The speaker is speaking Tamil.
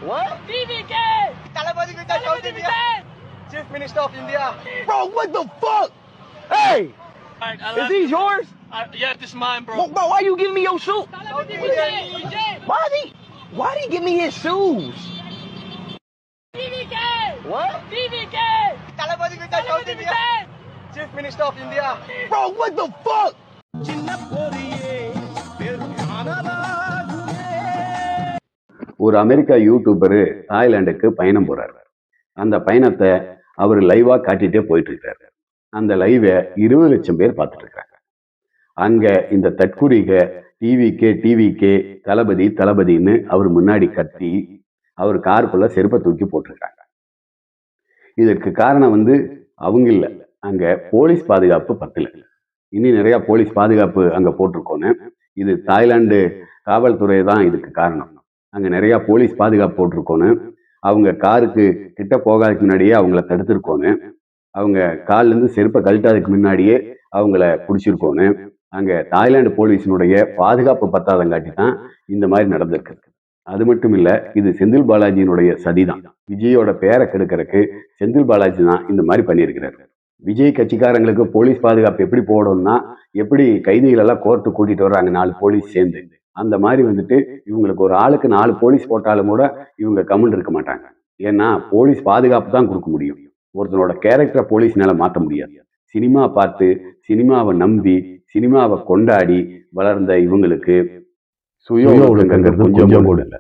What? TVK! Talabadi Vijay Chaudhary, Chief Minister of India. Bro, what the fuck? Hey, Alright, is these yours? yeah, this is mine, bro. Bro, why you giving me your shoe? Talabadi Vijay! Why did he give me his shoes? TVK! What? TVK! Talabadi Vijay Chaudhary, Chief Minister of India. Bro, what the fuck? ஒரு அமெரிக்கா யூடியூபரு தாய்லாந்துக்கு பயணம் போறாரு. அந்த பயணத்தை அவர் லைவா காட்டிட்டே போயிட்டு இருக்காரு. அந்த லைவை 20 லட்சம் பேர் பார்த்துட்டு இருக்காங்க. அங்க இந்த தற்குறிக டிவிகே தளபதின்னு அவர் முன்னாடி கத்தி அவர் காருக்குள்ள செருப்பை தூக்கி போட்டிருக்காங்க. இதற்கு காரணம் அவங்க இல்லை, அங்க போலீஸ் பாதுகாப்பு பத்தல. இன்னும் நிறைய போலீஸ் பாதுகாப்பு அங்க போட்டிருக்கோன்னு. இது தாய்லாந்து காவல்துறை தான் இதுக்கு காரணம். அங்க நிறைய போலீஸ் பாதுகாப்பு போட்டிருக்கோன்னு, அவங்க காருக்கு கிட்ட போகாதுக்கு முன்னாடியே அவங்கள தடுத்திருக்கோன்னு, அவங்க கால்ல இருந்து செருப்பை கழட்டாதுக்கு முன்னாடியே அவங்கள பிடிச்சிருக்கோன்னு, அங்க தாய்லாந்து போலீஸினுடைய பாதுகாப்பு பத்தாதங்காட்டி தான் இந்த மாதிரி நடந்திருக்கு. அது மட்டும் இல்ல, இது செந்தில் பாலாஜியினுடைய சதிதான். விஜயோட பேரை கெடுக்கிறதுக்கு செந்தில் பாலாஜி தான் இந்த மாதிரி பண்ணியிருக்கிறாரு. விஜய் கட்சிக்காரங்களுக்கு போலீஸ் பாதுகாப்பு எப்படி போடணும்னா, எப்படி கைதிகள் எல்லாம் கோர்ட்டு கூட்டிட்டு வர்றாங்க 4 போலீஸ் சேர்ந்து, அந்த மாதிரி இவங்களுக்கு ஒரு ஆளுக்கு 4 போலீஸ் போட்டாலும் கூட இவங்க கம்முன்னு இருக்க மாட்டாங்க. ஏன்னா போலீஸ் பாதுகாப்பு தான் கொடுக்க முடியும். ஒருத்தனோட கேரக்டரை போலீஸ்னால மாற்ற முடியாது. சினிமா பார்த்து, சினிமாவை நம்பி, சினிமாவை கொண்டாடி வளர்ந்த இவங்களுக்கு சுய ஒழுக்கங்கிறது கொஞ்சம் கூட இல்லை.